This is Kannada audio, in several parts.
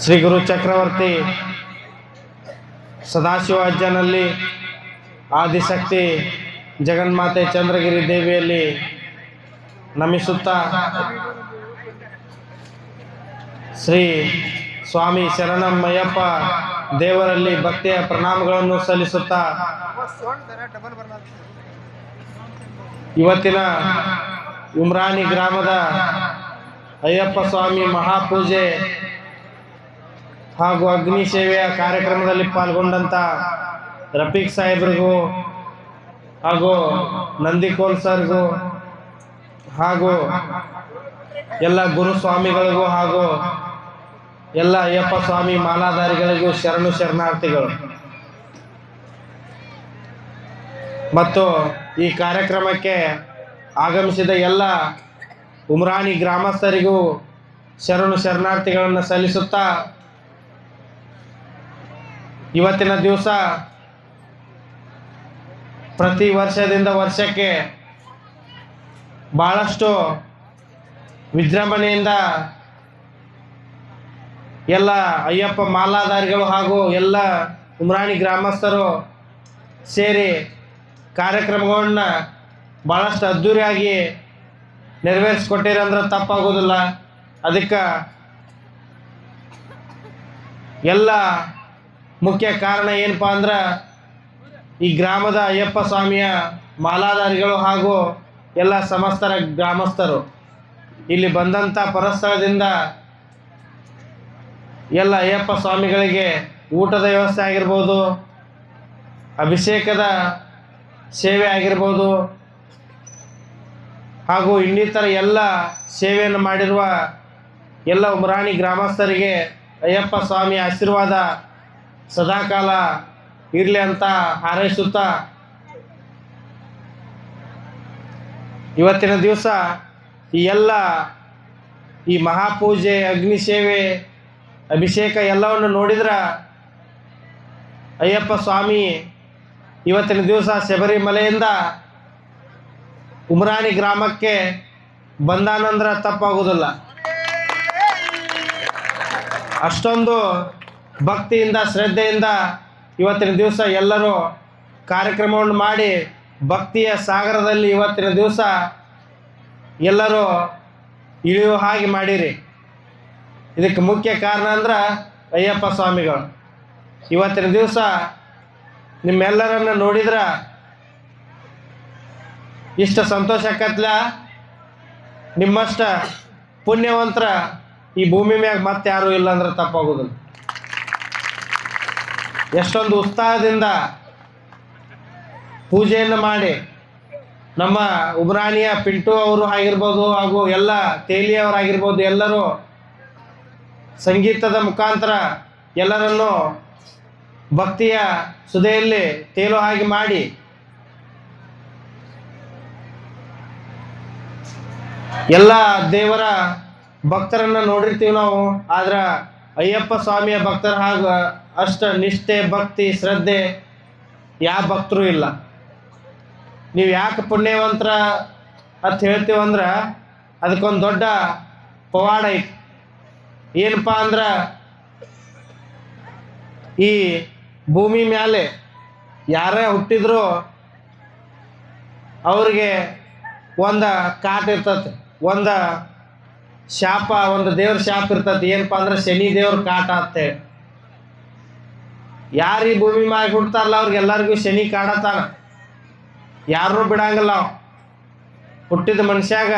ಶ್ರೀ ಗುರು ಚಕ್ರವರ್ತಿ ಸದಾಶಿವ ಅಜ್ಜನಲ್ಲಿ ಆದಿಶಕ್ತಿ ಜಗನ್ಮಾತೆ ಚಂದ್ರಗಿರಿ ದೇವಿಯಲ್ಲಿ ನಮಿಸುತ್ತಾ ಶ್ರೀ ಸ್ವಾಮಿ ಶರಣಮ್ಮಯ್ಯಪ್ಪ ದೇವರಲ್ಲಿ ಭಕ್ತಿಯ ಪ್ರಣಾಮಗಳನ್ನು ಸಲ್ಲಿಸುತ್ತಾ ಇವತ್ತಿನ ಉಮ್ರಾನಿ ಗ್ರಾಮದ ಅಯ್ಯಪ್ಪ ಸ್ವಾಮಿ ಮಹಾಪೂಜೆ ಹಾಗೂ ಅಗ್ನಿ ಸೇವೆಯ ಕಾರ್ಯಕ್ರಮದಲ್ಲಿ ಪಾಲ್ಗೊಂಡಂಥ ರಫೀಕ್ ಸಾಹೇಬ್ರಿಗೂ ಹಾಗೂ ನಂದಿಕೋಲ್ ಸರ್ಗೂ ಹಾಗೂ ಎಲ್ಲ ಗುರುಸ್ವಾಮಿಗಳಿಗೂ ಹಾಗೂ ಎಲ್ಲ ಅಯ್ಯಪ್ಪ ಸ್ವಾಮಿ ಮಾಲಾಧಾರಿಗಳಿಗೂ ಶರಣಾರ್ಥಿಗಳು ಮತ್ತು ಈ ಕಾರ್ಯಕ್ರಮಕ್ಕೆ ಆಗಮಿಸಿದ ಎಲ್ಲ ಉಮ್ರಾನಿ ಗ್ರಾಮಸ್ಥರಿಗೂ ಶರಣಾರ್ಥಿಗಳನ್ನು ಸಲ್ಲಿಸುತ್ತಾ ಇವತ್ತಿನ ದಿವಸ ಪ್ರತಿ ವರ್ಷದಿಂದ ವರ್ಷಕ್ಕೆ ಬಹಳಷ್ಟು ವಿಜೃಂಭಣೆಯಿಂದ ಎಲ್ಲ ಅಯ್ಯಪ್ಪ ಮಾಲಾಧಾರಿಗಳು ಹಾಗೂ ಎಲ್ಲ ಉಮ್ರಾಣಿ ಗ್ರಾಮಸ್ಥರು ಸೇರಿ ಕಾರ್ಯಕ್ರಮಗಳನ್ನ ಭಾಳಷ್ಟು ಅದ್ಧೂರಿಯಾಗಿ ನೆರವೇರಿಸ್ಕೊಟ್ಟಿರಂದ್ರೆ ತಪ್ಪಾಗೋದಿಲ್ಲ. ಅದಕ್ಕೆ ಎಲ್ಲ ಮುಖ್ಯ ಕಾರಣ ಏನಪ್ಪ ಅಂದ್ರೆ ಈ ಗ್ರಾಮದ ಅಯ್ಯಪ್ಪ ಸ್ವಾಮಿಯ ಮಾಲಾಧಾರಿಗಳು ಹಾಗೂ ಎಲ್ಲ ಸಮಸ್ತರ ಗ್ರಾಮಸ್ಥರು ಇಲ್ಲಿ ಬಂದಂಥ ಪರಸ್ಥಳದಿಂದ ಎಲ್ಲ ಅಯ್ಯಪ್ಪ ಸ್ವಾಮಿಗಳಿಗೆ ಊಟದ ವ್ಯವಸ್ಥೆ ಆಗಿರ್ಬೋದು, ಅಭಿಷೇಕದ ಸೇವೆ ಆಗಿರ್ಬೋದು ಹಾಗೂ ಇನ್ನಿತರ ಎಲ್ಲ ಸೇವೆಯನ್ನು ಮಾಡಿರುವ ಎಲ್ಲ ಉಮ್ರಾಣಿ ಗ್ರಾಮಸ್ಥರಿಗೆ ಅಯ್ಯಪ್ಪ ಸ್ವಾಮಿ ಆಶೀರ್ವಾದ ಸದಾಕಾಲ ಇರಲಿ ಅಂತ ಹಾರೈಸುತ್ತಾ ಇವತ್ತಿನ ದಿವಸ ಈ ಮಹಾಪೂಜೆ, ಅಗ್ನಿ ಸೇವೆ, ಅಭಿಷೇಕ ಎಲ್ಲವನ್ನು ನೋಡಿದ್ರೆ ಅಯ್ಯಪ್ಪ ಸ್ವಾಮಿ ಇವತ್ತಿನ ದಿವಸ ಶಬರಿಮಲೆಯಿಂದ ಉಮ್ರಾಣಿ ಗ್ರಾಮಕ್ಕೆ ಬಂದಾನಂದ್ರೆ ತಪ್ಪಾಗೋದಿಲ್ಲ. ಅಷ್ಟೊಂದು ಭಕ್ತಿಯಿಂದ ಶ್ರದ್ಧೆಯಿಂದ ಇವತ್ತಿನ ದಿವಸ ಎಲ್ಲರೂ ಕಾರ್ಯಕ್ರಮವನ್ನು ಮಾಡಿ ಭಕ್ತಿಯ ಸಾಗರದಲ್ಲಿ ಇವತ್ತಿನ ದಿವಸ ಎಲ್ಲರೂ ಇಳಿಯುವ ಹಾಗೆ ಮಾಡಿರಿ. ಇದಕ್ಕೆ ಮುಖ್ಯ ಕಾರಣ ಅಂದ್ರೆ ಅಯ್ಯಪ್ಪ ಸ್ವಾಮಿಗಳು. ಇವತ್ತಿನ ದಿವಸ ನಿಮ್ಮೆಲ್ಲರನ್ನು ನೋಡಿದ್ರೆ ಇಷ್ಟು ಸಂತೋಷ ಆಕತ್ಲ. ನಿಮ್ಮಷ್ಟ ಪುಣ್ಯವಂತರ ಈ ಭೂಮಿ ಮ್ಯಾಗ ಮತ್ತೆ ಯಾರೂ ಇಲ್ಲ ಅಂದ್ರೆ ತಪ್ಪಾಗೋದಿಲ್ಲ. ಎಷ್ಟೊಂದು ಉತ್ಸಾಹದಿಂದ ಪೂಜೆಯನ್ನು ಮಾಡಿ ನಮ್ಮ ಉಮ್ರಾಣಿಯ ಪಿಂಟು ಅವರು ಆಗಿರ್ಬೋದು ಹಾಗೂ ಎಲ್ಲ ತೇಲಿಯವರಾಗಿರ್ಬೋದು ಎಲ್ಲರೂ ಸಂಗೀತದ ಮುಖಾಂತರ ಎಲ್ಲರನ್ನು ಭಕ್ತಿಯ ಸುದೆಯಲ್ಲಿ ತೇಲೋ ಹಾಗೆ ಮಾಡಿ ಎಲ್ಲ ದೇವರ ಭಕ್ತರನ್ನು ನೋಡಿರ್ತೀವಿ ನಾವು. ಆದ್ರೆ ಅಯ್ಯಪ್ಪ ಸ್ವಾಮಿಯ ಭಕ್ತರ ಹಾಗೂ ಅಷ್ಟ ನಿಷ್ಠೆ, ಭಕ್ತಿ, ಶ್ರದ್ಧೆ ಯಾವ ಭಕ್ತರು ಇಲ್ಲ. ನೀವು ಯಾಕೆ ಪುಣ್ಯವಂತರ ಅಂತ ಹೇಳ್ತೀವಂದ್ರೆ ಅದಕ್ಕೊಂದು ದೊಡ್ಡ ಪವಾಡ ಐತಿ. ಏನಪ್ಪ ಅಂದ್ರೆ ಈ ಭೂಮಿ ಮೇಲೆ ಯಾರೇ ಹುಟ್ಟಿದ್ರು ಅವ್ರಿಗೆ ಒಂದು ಕಾಟ ಇರ್ತದೆ, ಒಂದು ಶಾಪ, ಒಂದು ದೇವ್ರ ಶಾಪ ಇರ್ತದೆ. ಏನಪ್ಪ ಅಂದ್ರೆ ಶನಿ ದೇವ್ರ ಕಾಟ ಅಂತೇಳಿ. ಯಾರು ಈ ಭೂಮಿ ಮ್ಯಾಗ ಹುಡ್ತಾರಲ್ಲ ಅವ್ರಿಗೆಲ್ಲರಿಗೂ ಶನಿ ಕಾಡತಾನ, ಯಾರೂ ಬಿಡಂಗಿಲ್ಲ. ಹುಟ್ಟಿದ ಮನುಷ್ಯಾಗ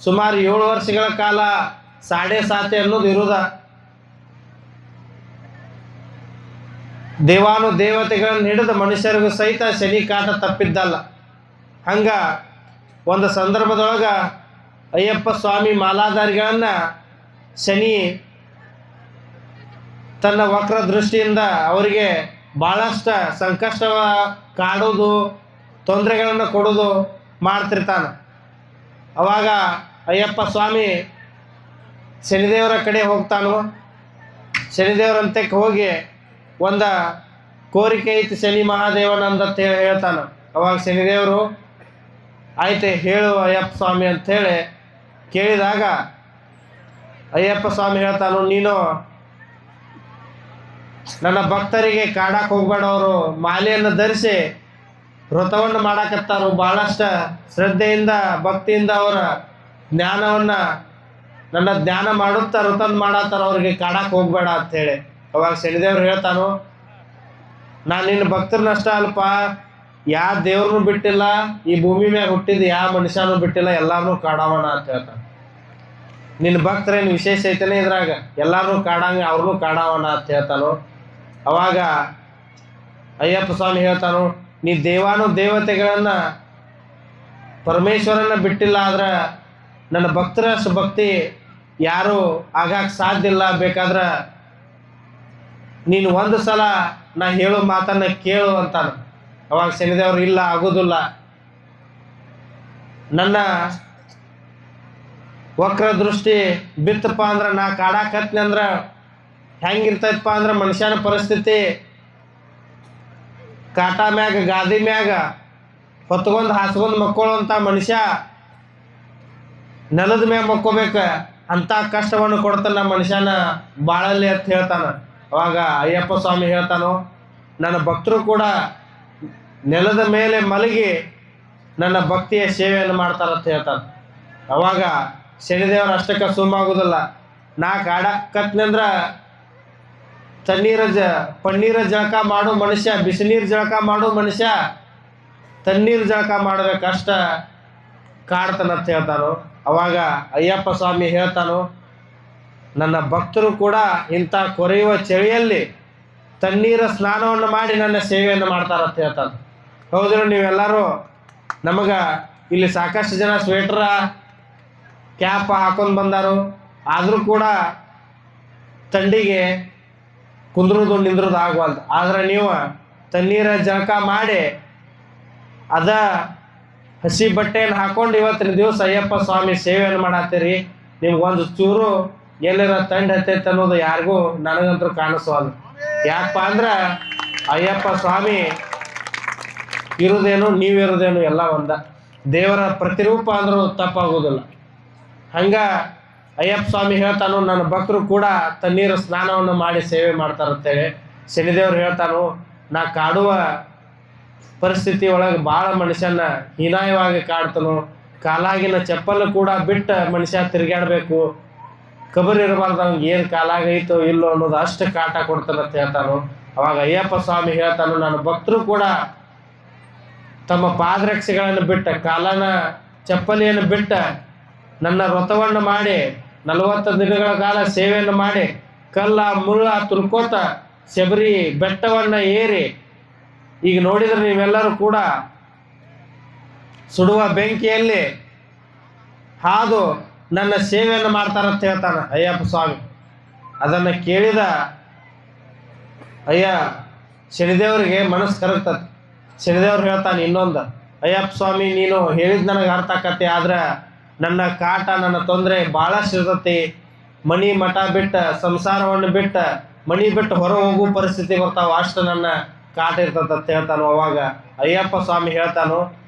ಸುಮಾರು 7 ವರ್ಷಗಳ ಕಾಲ ಸಾಡೆ ಅನ್ನೋದು ಇರುದ. ದೇವತೆಗಳನ್ನು ಹಿಡಿದ ಮನುಷ್ಯರಿಗೂ ಸಹಿತ ಶನಿ ಕಾಟ ತಪ್ಪಿದ್ದಲ್ಲ. ಹಂಗ ಒಂದು ಸಂದರ್ಭದೊಳಗೆ ಅಯ್ಯಪ್ಪ ಸ್ವಾಮಿ ಮಾಲಾಧಾರಿಗಳನ್ನು ಶನಿ ತನ್ನ ವಕ್ರ ದೃಷ್ಟಿಯಿಂದ ಅವರಿಗೆ ಭಾಳಷ್ಟು ಸಂಕಷ್ಟ ಕಾಡೋದು, ತೊಂದರೆಗಳನ್ನು ಕೊಡೋದು ಮಾಡ್ತಿರ್ತಾನೆ. ಅವಾಗ ಅಯ್ಯಪ್ಪ ಸ್ವಾಮಿ ಶನಿದೇವರ ಕಡೆ ಹೋಗ್ತಾನು. ಶನಿದೇವರಂತಕ್ಕೆ ಹೋಗಿ ಒಂದು ಕೋರಿಕೆ ಐತಿ ಶನಿ ಮಹಾದೇವನಂದಂತ ಹೇಳ್ತಾನೆ. ಅವಾಗ ಶನಿದೇವರು ಆಯ್ತು ಹೇಳು ಅಯ್ಯಪ್ಪ ಸ್ವಾಮಿ ಅಂಥೇಳಿ ಕೇಳಿದಾಗ ಅಯ್ಯಪ್ಪ ಸ್ವಾಮಿ ಹೇಳ್ತಾನು, ನೀನು ನನ್ನ ಭಕ್ತರಿಗೆ ಕಾಡಕ್ಕೆ ಹೋಗ್ಬೇಡ, ಅವರು ಮಾಲೆಯನ್ನು ಧರಿಸಿ ವ್ರತವನ್ನು ಮಾಡಾಕತ್ತಾರು. ಭಾಳಷ್ಟು ಶ್ರದ್ಧೆಯಿಂದ ಭಕ್ತಿಯಿಂದ ಅವರ ಜ್ಞಾನವನ್ನು ನನ್ನ ಜ್ಞಾನ ಮಾಡುತ್ತಾ ವ್ರತನ ಮಾಡತ್ತಾರ, ಅವ್ರಿಗೆ ಕಾಡಕ್ಕೆ ಹೋಗ್ಬೇಡ ಅಂಥೇಳಿ. ಅವಾಗ ಶನಿದೇವ್ರು ಹೇಳ್ತಾನು, ನಾನು ನಿನ್ನ ಭಕ್ತರನ್ನಷ್ಟ ಅಲ್ಪ, ಯಾವ ದೇವ್ರನ್ನೂ ಬಿಟ್ಟಿಲ್ಲ, ಈ ಭೂಮಿ ಮ್ಯಾಗ ಹುಟ್ಟಿದ ಯಾವ ಮನುಷ್ಯನೂ ಬಿಟ್ಟಿಲ್ಲ, ಎಲ್ಲಾರನ್ನೂ ಕಾಡವಣ ಅಂತ ಹೇಳ್ತಾನೆ. ನಿನ್ನ ಭಕ್ತರೇನು ವಿಶೇಷ ಐತನೇ ಇದ್ರಾಗ, ಎಲ್ಲಾರನ್ನೂ ಕಾಡಂಗೆ ಅವ್ರನ್ನೂ ಕಾಡವಣ ಅಂತ ಹೇಳ್ತಾನು. ಅವಾಗ ಅಯ್ಯಪ್ಪ ಸ್ವಾಮಿ ಹೇಳ್ತಾನು, ನೀ ದೇವತೆಗಳನ್ನು ಪರಮೇಶ್ವರನ ಬಿಟ್ಟಿಲ್ಲ, ಆದ್ರೆ ನನ್ನ ಭಕ್ತರಷ್ಟು ಭಕ್ತಿ ಯಾರೂ ಆಗಕ್ಕೆ ಸಾಧ್ಯ ಇಲ್ಲ. ಬೇಕಾದ್ರೆ ನೀನು ಒಂದು ಸಲ ನಾ ಹೇಳೋ ಮಾತನ್ನು ಕೇಳು ಅಂತಾನೆ. ಅವಾಗ ಶನಿದೇವರು ಇಲ್ಲ, ಆಗೋದಿಲ್ಲ, ನನ್ನ ವಕ್ರ ದೃಷ್ಟಿ ಬಿತ್ತಪ್ಪ ಅಂದ್ರೆ ನಾ ಕಾಡಾಕತ್ನಿ ಅಂದ್ರೆ ಹೆಂಗಿರ್ತೈತಪ್ಪ ಅಂದ್ರೆ ಮನುಷ್ಯನ ಪರಿಸ್ಥಿತಿ ಕಾಟ ಮ್ಯಾಗ ಗಾದಿ ಮ್ಯಾಗ ಹೊತ್ಕೊಂಡು ಹಾಸ್ಕೊಂಡು ಮಕ್ಕೊಳ್ಳುವಂಥ ಮನುಷ್ಯ ನೆಲದ ಮ್ಯಾಗ ಮಕ್ಕೋಬೇಕು, ಅಂಥ ಕಷ್ಟವನ್ನು ಕೊಡ್ತಾನ ಮನುಷ್ಯನ ಬಾಳಲ್ಲಿ ಅಂತ ಹೇಳ್ತಾನೆ. ಅವಾಗ ಅಯ್ಯಪ್ಪ ಸ್ವಾಮಿ ಹೇಳ್ತಾನು, ನನ್ನ ಭಕ್ತರು ಕೂಡ ನೆಲದ ಮೇಲೆ ಮಲಗಿ ನನ್ನ ಭಕ್ತಿಯ ಸೇವೆಯನ್ನು ಮಾಡ್ತಾರಂತ ಹೇಳ್ತಾನೆ. ಅವಾಗ ಶನಿದೇವರು ಅಷ್ಟಕ್ಕೆ ಸುಮ್ಮಾಗೋದಿಲ್ಲ. ನಾ ಕಾಡಕತ್ನಂದ್ರೆ ಪನ್ನೀರ ಜಳಕ ಮಾಡೋ ಮನುಷ್ಯ, ಬಿಸಿನೀರು ಜಳಕ ಮಾಡೋ ಮನುಷ್ಯ ತಣ್ಣೀರು ಜಳಕ ಮಾಡ್ಬೇಕಷ್ಟ ಕಾಡ್ತಾನಂತ ಹೇಳ್ತಾನು. ಅವಾಗ ಅಯ್ಯಪ್ಪ ಸ್ವಾಮಿ ಹೇಳ್ತಾನು, ನನ್ನ ಭಕ್ತರು ಕೂಡ ಇಂಥ ಕೊರೆಯುವ ಚಳಿಯಲ್ಲಿ ತಣ್ಣೀರ ಸ್ನಾನವನ್ನು ಮಾಡಿ ನನ್ನ ಸೇವೆಯನ್ನು ಮಾಡ್ತಾರಂತ ಹೇಳ್ತಾನೆ. ಹೌದ್ರು ನೀವೆಲ್ಲರೂ ನಮಗೆ ಇಲ್ಲಿ ಸಾಕಷ್ಟು ಜನ ಸ್ವೆಟ್ರ ಕ್ಯಾಪ್ ಹಾಕೊಂಡು ಬಂದಾರು, ಆದರೂ ಕೂಡ ಥಂಡಿಗೆ ಕುಂದ್ರದು ನಿಂದ್ರದು ಆಗವಲ್ದು. ಆದ್ರೆ ನೀವು ತಣ್ಣೀರ ಜಳಕ ಮಾಡಿ ಹಸಿ ಬಟ್ಟೆಯನ್ನು ಹಾಕೊಂಡು ಇವತ್ತಿನ ದಿವಸ ಅಯ್ಯಪ್ಪ ಸ್ವಾಮಿ ಸೇವೆಯನ್ನು ಮಾಡತ್ತೀರಿ. ನಿಮ್ಗೊಂದು ಚೂರು ಎಲ್ಲರ ತಂಡ ಹತ್ತೈತೆ ಅನ್ನೋದು ಯಾರಿಗೂ ನನಗಂತೂ ಕಾಣಿಸೋದು. ಯಾಕಪ್ಪ ಅಂದ್ರೆ ಅಯ್ಯಪ್ಪ ಸ್ವಾಮಿ ಇರೋದೇನು ನೀವಿರೋದೇನು ಎಲ್ಲ ಒಂದ, ದೇವರ ಪ್ರತಿರೂಪ ಅಂದ್ರೂ ತಪ್ಪಾಗೋದಿಲ್ಲ. ಹಂಗೆ ಅಯ್ಯಪ್ಪ ಸ್ವಾಮಿ ಹೇಳ್ತಾನು, ನನ್ನ ಭಕ್ತರು ಕೂಡ ತಣ್ಣೀರು ಸ್ನಾನವನ್ನು ಮಾಡಿ ಸೇವೆ ಮಾಡ್ತಾರಂತೇಳಿ. ಶನಿದೇವ್ರು ಹೇಳ್ತಾನು, ನಾ ಕಾಡುವ ಪರಿಸ್ಥಿತಿ ಒಳಗೆ ಭಾಳ ಮನುಷ್ಯನ ಹೀನಾಯವಾಗಿ ಕಾಡ್ತಾನು. ಕಾಲಾಗಿನ ಚಪ್ಪಲು ಕೂಡ ಬಿಟ್ಟು ಮನುಷ್ಯ ತಿರುಗಾಡಬೇಕು, ಕಬರ್ ಇರಬಾರ್ದು, ಅವ್ನಿಗೆ ಏನು ಕಾಲಾಗೈತೋ ಇಲ್ಲೋ ಅನ್ನೋದು ಅಷ್ಟು ಕಾಟ ಕೊಡ್ತಾನಂತ ಹೇಳ್ತಾನು. ಅವಾಗ ಅಯ್ಯಪ್ಪ ಸ್ವಾಮಿ ಹೇಳ್ತಾನು, ನನ್ನ ಭಕ್ತರು ಕೂಡ ತಮ್ಮ ಪಾದರಕ್ಷೆಗಳನ್ನು ಬಿಟ್ಟ, ಕಾಲನ ಚಪ್ಪಲಿಯನ್ನು ಬಿಟ್ಟ ನನ್ನ ವ್ರತವನ್ನು ಮಾಡಿ 40 ದಿನಗಳ ಕಾಲ ಸೇವೆಯನ್ನು ಮಾಡಿ ಕಲ್ಲ ಮುಳ್ಳ ತುರ್ಕೋತ ಶಬರಿ ಬೆಟ್ಟವನ್ನು ಏರಿ, ಈಗ ನೋಡಿದ್ರೆ ನೀವೆಲ್ಲರೂ ಕೂಡ ಸುಡುವ ಬೆಂಕಿಯಲ್ಲಿ ಹಾದು ನನ್ನ ಸೇವೆಯನ್ನು ಮಾಡ್ತಾರಂತ ಹೇಳ್ತಾನೆ ಅಯ್ಯಪ್ಪ ಸ್ವಾಮಿ. ಅದನ್ನು ಕೇಳಿದ ಶನಿದೇವರಿಗೆ ಮನಸ್ಸು ಕರಗ್ತದೆ. ಶನಿದೇವ್ರು ಹೇಳ್ತಾನೆ ಇನ್ನೊಂದು, ಅಯ್ಯಪ್ಪ ಸ್ವಾಮಿ ನೀನು ಹೇಳಿದ್ ನನಗೆ ಅರ್ಥ ಆಕತಿ, ಆದ್ರೆ ನನ್ನ ಕಾಟ ನನ್ನ ತೊಂದರೆ ಭಾಳಷ್ಟು ಇರ್ತತಿ. ಮನಿ ಮಠ ಬಿಟ್ಟ, ಸಂಸಾರವನ್ನು ಬಿಟ್ಟ, ಮನಿ ಬಿಟ್ಟು ಹೊರ ಹೋಗೋ ಪರಿಸ್ಥಿತಿ ಬರ್ತಾವ, ಅಷ್ಟು ನನ್ನ ಕಾಟ ಇರ್ತದಂತ ಹೇಳ್ತಾನು. ಅವಾಗ ಅಯ್ಯಪ್ಪ ಸ್ವಾಮಿ ಹೇಳ್ತಾನು,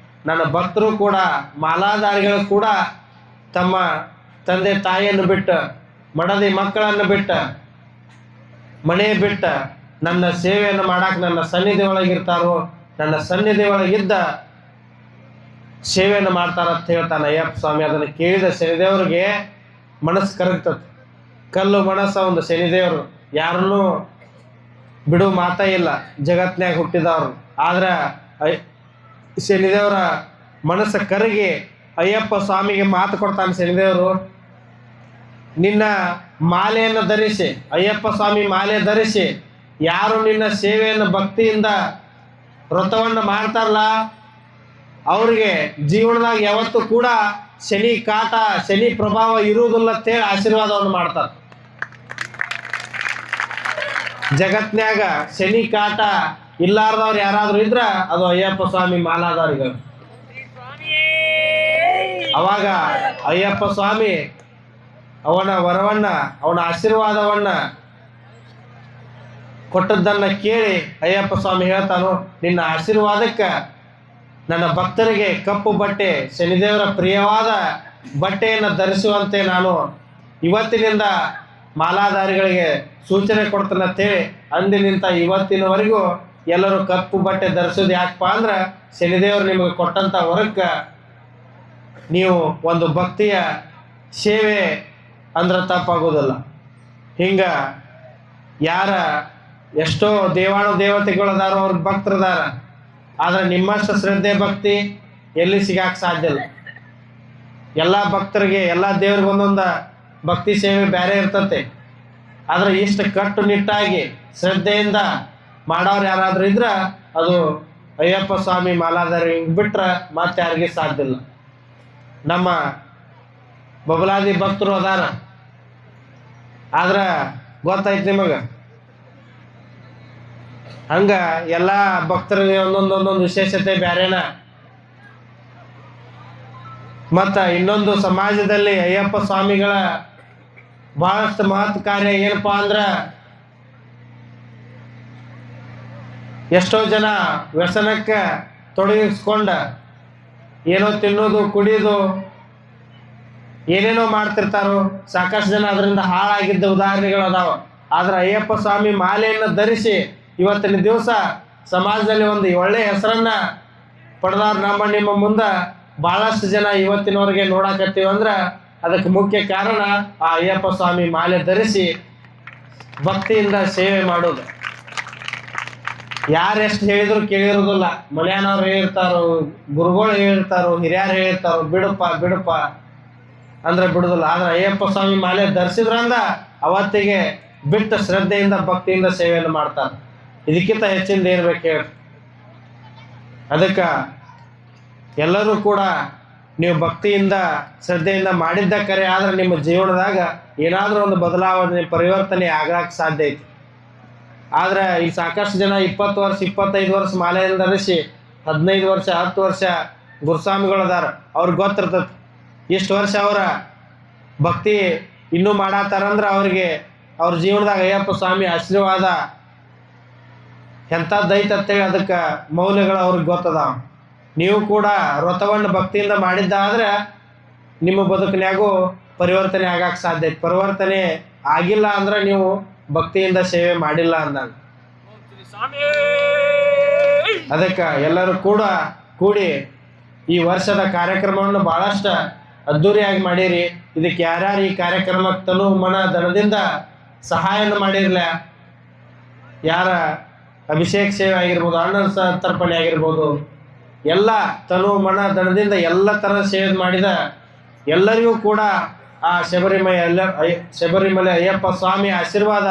ನನ್ನ ಭಕ್ತರು ಕೂಡ ಮಾಲಾಧಾರಿಗಳು ಕೂಡ ತಮ್ಮ ತಂದೆ ತಾಯಿಯನ್ನು ಬಿಟ್ಟು, ಮಡದಿ ಮಕ್ಕಳನ್ನು ಬಿಟ್ಟು, ಮನೆ ಬಿಟ್ಟು ನನ್ನ ಸೇವೆಯನ್ನು ಮಾಡಕ್ಕೆ ನನ್ನ ಸನ್ನಿಧಿ ಒಳಗಿರ್ತಾರೋ, ನನ್ನ ಸನ್ನಿಧಿ ಒಳಗಿದ್ದ ಸೇವೆಯನ್ನು ಮಾಡ್ತಾರಂತ ಹೇಳ್ತಾನೆ ಅಯ್ಯಪ್ಪ ಸ್ವಾಮಿ. ಅದನ್ನು ಕೇಳಿದ ಶನಿದೇವ್ರಿಗೆ ಮನಸ್ಸು ಕರಗ್ತದೆ. ಕಲ್ಲು ಮನಸ್ಸು ಒಂದು ಶನಿದೇವರು, ಯಾರನ್ನೂ ಬಿಡು ಮಾತಾ ಇಲ್ಲ ಜಗತ್ನ್ಯಾಗ ಹುಟ್ಟಿದವರು. ಆದ್ರೆ ಶನಿದೇವರ ಮನಸ್ಸು ಕರಗಿ ಅಯ್ಯಪ್ಪ ಸ್ವಾಮಿಗೆ ಮಾತು ಕೊಡ್ತಾನೆ ಶನಿದೇವರು, ನಿನ್ನ ಮಾಲೆಯನ್ನು ಧರಿಸಿ, ಅಯ್ಯಪ್ಪ ಸ್ವಾಮಿ ಮಾಲೆ ಧರಿಸಿ ಯಾರು ನಿನ್ನ ಸೇವೆಯನ್ನು ಭಕ್ತಿಯಿಂದ ವ್ರತವನ್ನು ಮಾಡ್ತಾರಲ್ಲ ಅವ್ರಿಗೆ ಜೀವನದಾಗ ಯಾವತ್ತೂ ಕೂಡ ಶನಿ ಕಾಟ, ಶನಿ ಪ್ರಭಾವ ಇರುವುದಿಲ್ಲ ಅಂತೇಳಿ ಆಶೀರ್ವಾದವನ್ನು ಮಾಡ್ತಾರೆ. ಜಗತ್ನ್ಯಾಗ ಶನಿ ಕಾಟ ಇಲ್ಲಾರ್ದವ್ರು ಯಾರಾದ್ರೂ ಇದ್ರ ಅದು ಅಯ್ಯಪ್ಪ ಸ್ವಾಮಿ ಮಾಲಾಧಾರಿಗಳು. ಅವಾಗ ಅಯ್ಯಪ್ಪ ಸ್ವಾಮಿ ಅವನ ವರವನ್ನ, ಅವನ ಆಶೀರ್ವಾದವನ್ನ ಕೊಟ್ಟದ್ದನ್ನು ಕೇಳಿ ಅಯ್ಯಪ್ಪ ಸ್ವಾಮಿ ಹೇಳ್ತಾನು, ನಿನ್ನ ಆಶೀರ್ವಾದಕ್ಕೆ ನನ್ನ ಭಕ್ತರಿಗೆ ಕಪ್ಪು ಬಟ್ಟೆ, ಶನಿದೇವರ ಪ್ರಿಯವಾದ ಬಟ್ಟೆಯನ್ನು ಧರಿಸುವಂತೆ ನಾನು ಇವತ್ತಿನಿಂದ ಮಾಲಾಧಾರಿಗಳಿಗೆ ಸೂಚನೆ ಕೊಡ್ತಾನೆ ಅಂತೇಳಿ ಅಂದಿನಿಂದ ಇವತ್ತಿನವರೆಗೂ ಎಲ್ಲರೂ ಕಪ್ಪು ಬಟ್ಟೆ ಧರಿಸೋದು ಯಾಕಪ್ಪ ಅಂದ್ರೆ ಶನಿದೇವರು ನಿಮಗೆ ಕೊಟ್ಟಂಥ ವರಕ್ಕೆ ನೀವು ಒಂದು ಭಕ್ತಿಯ ಸೇವೆ ಅಂದ್ರೆ ತಪ್ಪಾಗೋದಿಲ್ಲ. ಹಿಂಗೆ ಯಾರ ಎಷ್ಟೋ ದೇವಾನು ದೇವತೆಗಳದಾರೋ ಅವ್ರಿಗೆ ಭಕ್ತರದಾರ, ಆದರೆ ನಿಮ್ಮಷ್ಟು ಶ್ರದ್ಧೆ ಭಕ್ತಿ ಎಲ್ಲಿ ಸಿಗಾಕ ಸಾಧ್ಯ ಇಲ್ಲ. ಎಲ್ಲ ಭಕ್ತರಿಗೆ ಎಲ್ಲ ದೇವ್ರಿಗೆ ಒಂದೊಂದು ಭಕ್ತಿ ಸೇವೆ ಬೇರೆ ಇರ್ತತೆ. ಆದರೆ ಇಷ್ಟು ಕಟ್ಟುನಿಟ್ಟಾಗಿ ಶ್ರದ್ಧೆಯಿಂದ ಮಾಡೋರು ಯಾರಾದರೂ ಇದ್ರೆ ಅದು ಅಯ್ಯಪ್ಪ ಸ್ವಾಮಿ ಮಾಲಾಧಾರಿ ಬಿಟ್ರೆ ಮತ್ತೆ ಯಾರಿಗೆ ಸಾಧ್ಯ ಇಲ್ಲ. ನಮ್ಮ ಬಬಲಾದಿ ಭಕ್ತರು ಅದಾರ, ಆದ್ರೆ ಗೊತ್ತಾಯ್ತು ನಿಮಗೆ. ಹಂಗೆ ಎಲ್ಲ ಭಕ್ತರಿಗೆ ಒಂದೊಂದೊಂದೊಂದು ವಿಶೇಷತೆ ಬೇರೆನ. ಮತ್ತು ಇನ್ನೊಂದು ಸಮಾಜದಲ್ಲಿ ಅಯ್ಯಪ್ಪ ಸ್ವಾಮಿಗಳ ಭಾಳಷ್ಟು ಮಹತ್ ಕಾರ್ಯ ಏನಪ್ಪ ಅಂದ್ರೆ, ಎಷ್ಟೋ ಜನ ವ್ಯಸನಕ್ಕೆ ತೊಡಗಿಸ್ಕೊಂಡ ಏನೋ ತಿನ್ನೋದು ಕುಡಿಯೋದು ಏನೇನೋ ಮಾಡ್ತಿರ್ತಾರೋ. ಸಾಕಷ್ಟು ಜನ ಅದರಿಂದ ಹಾಳಾಗಿದ್ದ ಉದಾಹರಣೆಗಳು ಅದಾವ. ಆದರೆ ಅಯ್ಯಪ್ಪ ಸ್ವಾಮಿ ಮಾಲೆಯನ್ನು ಧರಿಸಿ ಇವತ್ತಿನ ದಿವಸ ಸಮಾಜದಲ್ಲಿ ಒಂದು ಒಳ್ಳೆಯ ಹೆಸರನ್ನು ಪಡೆದವ್ರು ನಿಮ್ಮ ಮುಂದೆ ಭಾಳಷ್ಟು ಜನ ಇವತ್ತಿನವರೆಗೆ ನೋಡಕತ್ತೀವಿ ಅಂದ್ರೆ ಅದಕ್ಕೆ ಮುಖ್ಯ ಕಾರಣ ಆ ಅಯ್ಯಪ್ಪ ಸ್ವಾಮಿ ಮಾಲೆ ಧರಿಸಿ ಭಕ್ತಿಯಿಂದ ಸೇವೆ ಮಾಡೋದು. ಯಾರೆಷ್ಟು ಹೇಳಿದ್ರು ಕೇಳಿರೋದಿಲ್ಲ. ಮನೆಯವ್ರು ಹೇಳಿರ್ತಾರೋ, ಗುರುಗಳು ಹೇಳಿರ್ತಾರೋ, ಹಿರಿಯರು ಹೇಳಿರ್ತಾರೋ, ಬಿಡಪ್ಪ ಅಂದ್ರೆ ಬಿಡೋದಿಲ್ಲ. ಆದರೆ ಅಯ್ಯಪ್ಪ ಸ್ವಾಮಿ ಮಾಲೆ ಧರಿಸಿದ್ರಂದ ಅವತ್ತಿಗೆ ಬಿಟ್ಟು ಶ್ರದ್ಧೆಯಿಂದ ಭಕ್ತಿಯಿಂದ ಸೇವೆಯನ್ನು ಮಾಡ್ತಾರೆ. ಇದಕ್ಕಿಂತ ಹೆಚ್ಚಿಂದ ಏನು ಬೇಕು ಹೇಳಿ. ಅದಕ್ಕೆ ಎಲ್ಲರೂ ಕೂಡ ನೀವು ಭಕ್ತಿಯಿಂದ ಶ್ರದ್ಧೆಯಿಂದ ಮಾಡಿದ್ದ ಕರೆ ಆದರೆ ನಿಮ್ಮ ಜೀವನದಾಗ ಏನಾದರೂ ಒಂದು ಬದಲಾವಣೆ ಪರಿವರ್ತನೆ ಆಗಕ್ಕೆ ಸಾಧ್ಯ ಐತಿ. ಆದರೆ ಈ ಸಾಕಷ್ಟು ಜನ 20 ವರ್ಷ 25 ವರ್ಷ ಮಾಲೆಯನ್ನು ಧರಿಸಿ 15 ವರ್ಷ 10 ವರ್ಷ ಗುರುಸ್ವಾಮಿಗಳದಾರ. ಅವ್ರಿಗೆ ಗೊತ್ತಿರ್ತದೆ ಇಷ್ಟು ವರ್ಷ ಅವರ ಭಕ್ತಿ ಇನ್ನೂ ಮಾಡತ್ತಾರಂದ್ರೆ ಅವ್ರಿಗೆ ಅವ್ರ ಜೀವನದಾಗ ಅಯ್ಯಪ್ಪ ಸ್ವಾಮಿ ಆಶೀರ್ವಾದ ಎಂಥದ್ದೈತೆ ಅಂತೇಳಿ ಅದಕ್ಕೆ ಮೌಲ್ಯಗಳು ಅವ್ರಿಗೆ ಗೊತ್ತದಾವ. ನೀವು ಕೂಡ ವ್ರತವನ್ನು ಭಕ್ತಿಯಿಂದ ಮಾಡಿದ್ದಾದ್ರೆ ನಿಮ್ಮ ಬದುಕಿನಾಗೂ ಪರಿವರ್ತನೆ ಆಗಕ್ಕೆ ಸಾಧ್ಯ ಐತೆ. ಪರಿವರ್ತನೆ ಆಗಿಲ್ಲ ಅಂದ್ರೆ ನೀವು ಭಕ್ತಿಯಿಂದ ಸೇವೆ ಮಾಡಿಲ್ಲ ಅಂದಾಗ. ಅದಕ್ಕೆ ಎಲ್ಲರೂ ಕೂಡ ಕೂಡಿ ಈ ವರ್ಷದ ಕಾರ್ಯಕ್ರಮವನ್ನು ಭಾಳಷ್ಟು ಅದ್ಧೂರಿಯಾಗಿ ಮಾಡಿರಿ. ಇದಕ್ಕೆ ಯಾರ್ಯಾರು ಈ ಕಾರ್ಯಕ್ರಮಕ್ಕೆ ತನು ಮನ ಧನದಿಂದ ಸಹಾಯವನ್ನು ಮಾಡಿರಲ್ಲ, ಯಾರ ಅಭಿಷೇಕ ಸೇವೆ ಆಗಿರ್ಬೋದು, ಅನ್ನ ತರ್ಪಣೆ ಆಗಿರ್ಬೋದು, ಎಲ್ಲ ತನು ಮನ ಧನದಿಂದ ಎಲ್ಲ ಥರದ ಸೇವೆ ಮಾಡಿದ ಎಲ್ಲರಿಗೂ ಕೂಡ ಆ ಶಬರಿಮಲೆ ಅಯ್ಯಪ್ಪ ಸ್ವಾಮಿ ಆಶೀರ್ವಾದ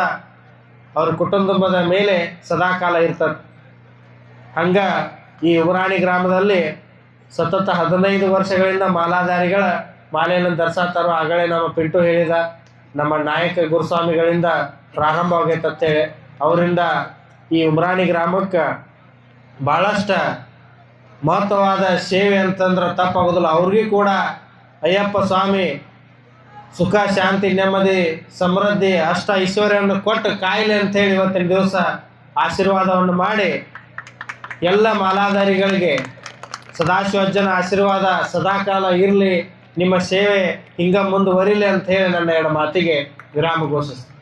ಅವ್ರ ಕುಟುಂಬದ ಮೇಲೆ ಸದಾಕಾಲ ಇರ್ತದೆ. ಹಂಗೆ ಈ ಉಮರಾಣಿ ಗ್ರಾಮದಲ್ಲಿ ಸತತ 15 ವರ್ಷಗಳಿಂದ ಮಾಲಾಧಾರಿಗಳ ಮಾಲೆಯನ್ನು ಧರಿಸತ್ತಾರೋ. ಆಗಲೇ ನಮ್ಮ ಪಿಂಟು ಹೇಳಿದ ನಮ್ಮ ನಾಯಕ ಗುರುಸ್ವಾಮಿಗಳಿಂದ ಪ್ರಾರಂಭವಾಗೈತಂತೇಳಿ ಅವರಿಂದ ಈ ಉಮರಾಣಿ ಗ್ರಾಮಕ್ಕೆ ಭಾಳಷ್ಟು ಮಹತ್ವವಾದ ಸೇವೆ ಅಂತಂದ್ರೆ ತಪ್ಪಾಗೋದಿಲ್ಲ. ಅವ್ರಿಗೂ ಕೂಡ ಅಯ್ಯಪ್ಪ ಸ್ವಾಮಿ ಸುಖ ಶಾಂತಿ ನೆಮ್ಮದಿ ಸಮೃದ್ಧಿ ಅಷ್ಟ ಐಶ್ವರ್ಯವನ್ನು ಕೊಟ್ಟು ಕಾಯಿಲೆ ಅಂಥೇಳಿ ಇವತ್ತಿನ ದಿವಸ ಆಶೀರ್ವಾದವನ್ನು ಮಾಡಿ ಎಲ್ಲ ಮಾಲಾಧಾರಿಗಳಿಗೆ ಸದಾಶಿವಜ್ಜನ ಆಶೀರ್ವಾದ ಸದಾಕಾಲ ಇರಲಿ, ನಿಮ್ಮ ಸೇವೆ ಹಿಂಗೆ ಮುಂದುವರಿಲಿ ಅಂತ ಹೇಳಿ ನನ್ನ ಎರಡು ಮಾತಿಗೆ ವಿರಾಮ ಘೋಷಿಸ್ತೀನಿ.